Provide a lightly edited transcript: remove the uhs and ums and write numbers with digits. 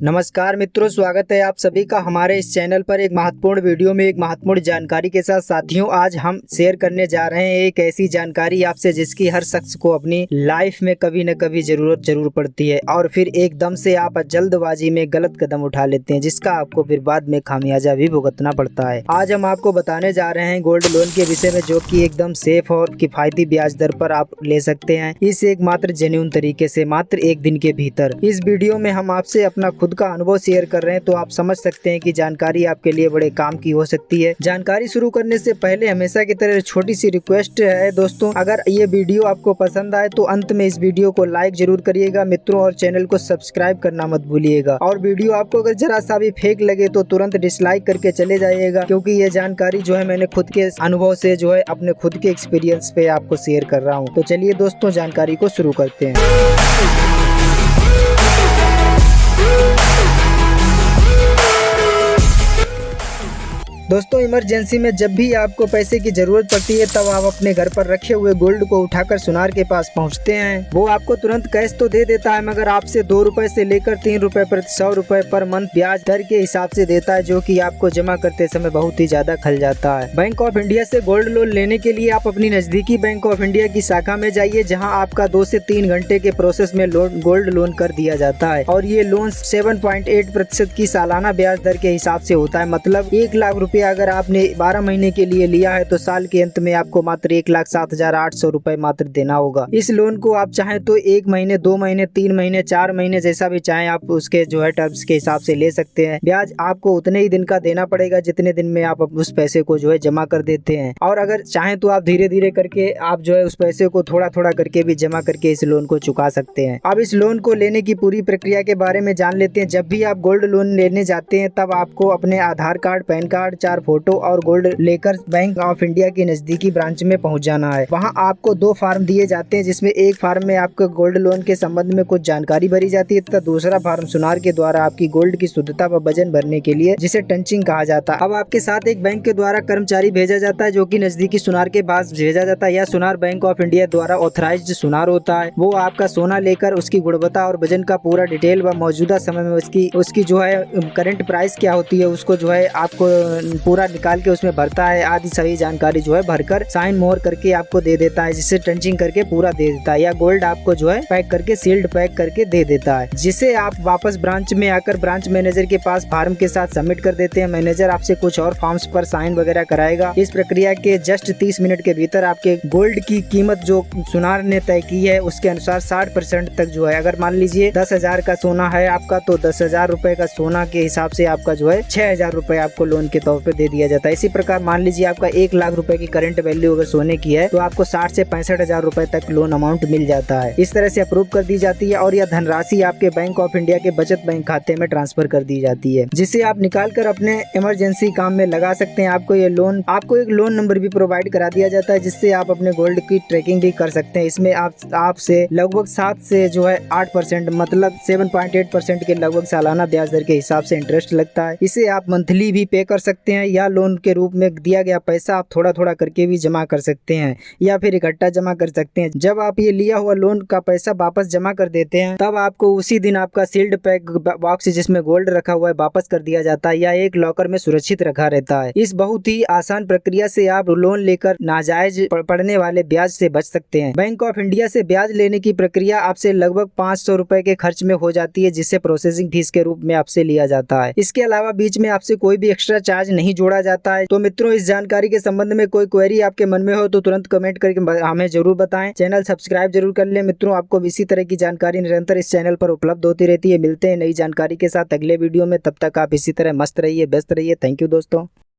नमस्कार मित्रों, स्वागत है आप सभी का हमारे इस चैनल पर एक महत्वपूर्ण वीडियो में एक महत्वपूर्ण जानकारी के साथ। साथियों, आज हम शेयर करने जा रहे हैं एक ऐसी जानकारी आपसे जिसकी हर शख्स को अपनी लाइफ में कभी न कभी जरूरत जरूर पड़ती है और फिर एकदम से आप जल्दबाजी में गलत कदम उठा लेते हैं, जिसका आपको फिर बाद में खामियाजा भी भुगतना पड़ता है। आज हम आपको बताने जा रहे हैं गोल्ड लोन के विषय में, जो कि एकदम सेफ और किफायती ब्याज दर पर आप ले सकते हैं इस एकमात्र जेन्युइन तरीके से, मात्र एक दिन के भीतर। इस वीडियो में हम आपसे अपना खुद का अनुभव शेयर कर रहे हैं, तो आप समझ सकते हैं कि जानकारी आपके लिए बड़े काम की हो सकती है। जानकारी शुरू करने से पहले हमेशा की तरह छोटी सी रिक्वेस्ट है दोस्तों, अगर ये वीडियो आपको पसंद आए तो अंत में इस वीडियो को लाइक जरूर करिएगा मित्रों, और चैनल को सब्सक्राइब करना मत भूलिएगा। और वीडियो आपको अगर जरा सा भी फेक लगे तो तुरंत डिसलाइक करके चले जाइएगा, क्योंकि ये जानकारी जो है मैंने खुद के अनुभव से जो है अपने खुद के एक्सपीरियंस पे आपको शेयर कर रहा हूँ। तो चलिए दोस्तों, जानकारी को शुरू करते हैं। दोस्तों, इमरजेंसी में जब भी आपको पैसे की जरूरत पड़ती है, तब आप अपने घर पर रखे हुए गोल्ड को उठाकर सुनार के पास पहुंचते हैं। वो आपको तुरंत कैश तो दे देता है, मगर आपसे 2 रुपए से लेकर 3 रुपए प्रति 100 रुपए पर मंथ ब्याज दर के हिसाब से देता है, जो कि आपको जमा करते समय बहुत ही ज्यादा खल जाता है। बैंक ऑफ इंडिया से गोल्ड लोन लेने के लिए आप अपनी नजदीकी बैंक ऑफ इंडिया की शाखा में जाइए, जहाँ आपका 2 से 3 घंटे के प्रोसेस में गोल्ड लोन कर दिया जाता है। और ये लोन 7.8% की सालाना ब्याज दर के हिसाब से होता है। मतलब 1 लाख रुपए अगर आपने 12 महीने के लिए लिया है, तो साल के अंत में आपको मात्र 1,07,800 रुपए मात्र देना होगा। इस लोन को आप चाहें तो 1 महीने, 2 महीने, 3 महीने, 4 महीने, जैसा भी चाहें आप उसके जो है टर्म्स के हिसाब से ले सकते हैं। ब्याज आपको उतने ही दिन का देना पड़ेगा जितने दिन में आप उस पैसे को जो है जमा कर देते हैं। और अगर चाहें तो आप धीरे धीरे करके आप जो है उस पैसे को थोड़ा थोड़ा करके भी जमा करके इस लोन को चुका सकते हैं। अब इस लोन को लेने की पूरी प्रक्रिया के बारे में जान लेते हैं। जब भी आप गोल्ड लोन लेने जाते हैं, तब आपको अपने आधार कार्ड, पैन कार्ड, 4 फोटो और गोल्ड लेकर बैंक ऑफ इंडिया की नजदीकी ब्रांच में पहुंच जाना है। वहां आपको 2 फार्म दिए जाते हैं, जिसमें एक फार्म में आपको गोल्ड लोन के संबंध में कुछ जानकारी भरी जाती है, तथा दूसरा फार्म सुनार के द्वारा आपकी गोल्ड की शुद्धता व वजन भरने के लिए, जिसे टंचिंग कहा जाता है। अब आपके साथ एक बैंक के द्वारा कर्मचारी भेजा जाता है, जो कि नजदीकी सुनार के पास भेजा जाता है। या सुनार बैंक ऑफ इंडिया द्वारा ऑथराइज्ड सुनार होता है। वो आपका सोना लेकर उसकी गुणवत्ता और वजन का पूरा डिटेल व मौजूदा समय में उसकी जो है करंट प्राइस क्या होती है, उसको जो है आपको पूरा निकाल के उसमें भरता है। आदि सभी जानकारी जो है भरकर साइन मोहर करके आपको दे देता है, जिससे टंचिंग करके पूरा दे देता है। या गोल्ड आपको जो है पैक करके, सील्ड पैक करके दे देता है, जिसे आप वापस ब्रांच में आकर ब्रांच मैनेजर के पास फार्म के साथ सबमिट कर देते हैं। मैनेजर आपसे कुछ और फॉर्म्स पर साइन वगैरह कराएगा। इस प्रक्रिया के जस्ट 30 मिनट के भीतर आपके गोल्ड की कीमत जो सुनार ने तय की है, उसके अनुसार 60% तक जो है, अगर मान लीजिए 10,000 का सोना है आपका, तो 10,000 रुपए का सोना के हिसाब से आपका जो है 6,000 रुपए आपको लोन के तौर पे दे दिया जाता है। इसी प्रकार मान लीजिए आपका 1 लाख रुपए की करंट वैल्यू अगर सोने की है, तो आपको 60 से 65,000 रुपए तक लोन अमाउंट मिल जाता है। इस तरह से अप्रूव कर दी जाती है, और यह धनराशि आपके बैंक ऑफ इंडिया के बचत बैंक खाते में ट्रांसफर कर दी जाती है, जिसे आप निकाल कर अपने इमरजेंसी काम में लगा सकते हैं। आपको एक लोन नंबर भी प्रोवाइड करा दिया जाता है, जिससे आप अपने गोल्ड की ट्रैकिंग भी कर सकते हैं। इसमें आपसे लगभग 7 से जो है 8%, मतलब 7.8% के लगभग सालाना ब्याज दर के हिसाब से इंटरेस्ट लगता है। इसे आप मंथली भी पे कर सकते हैं, या लोन के रूप में दिया गया पैसा आप थोड़ा थोड़ा करके भी जमा कर सकते हैं, या फिर इकट्ठा जमा कर सकते हैं। जब आप ये लिया हुआ लोन का पैसा वापस जमा कर देते हैं, तब आपको उसी दिन आपका सील्ड पैक बॉक्स जिसमें गोल्ड रखा हुआ है वापस कर दिया जाता है, या एक लॉकर में सुरक्षित रखा रहता है। इस बहुत ही आसान प्रक्रिया से आप लोन लेकर नाजायज पड़ने वाले ब्याज से बच सकते हैं। बैंक ऑफ इंडिया से ब्याज लेने की प्रक्रिया आपसे लगभग 500 रुपए के खर्च में हो जाती है, जिससे प्रोसेसिंग फीस के रूप में आपसे लिया जाता है। इसके अलावा बीच में आपसे कोई भी एक्स्ट्रा चार्ज नहीं जोड़ा जाता है। तो मित्रों, इस जानकारी के संबंध में कोई क्वेरी आपके मन में हो तो तुरंत कमेंट करके हमें जरूर बताएं। चैनल सब्सक्राइब जरूर कर लें मित्रों। आपको इसी तरह की जानकारी निरंतर इस चैनल पर उपलब्ध होती रहती है। मिलते हैं नई जानकारी के साथ अगले वीडियो में। तब तक आप इसी तरह मस्त रहिए, व्यस्त रहिए। थैंक यू दोस्तों।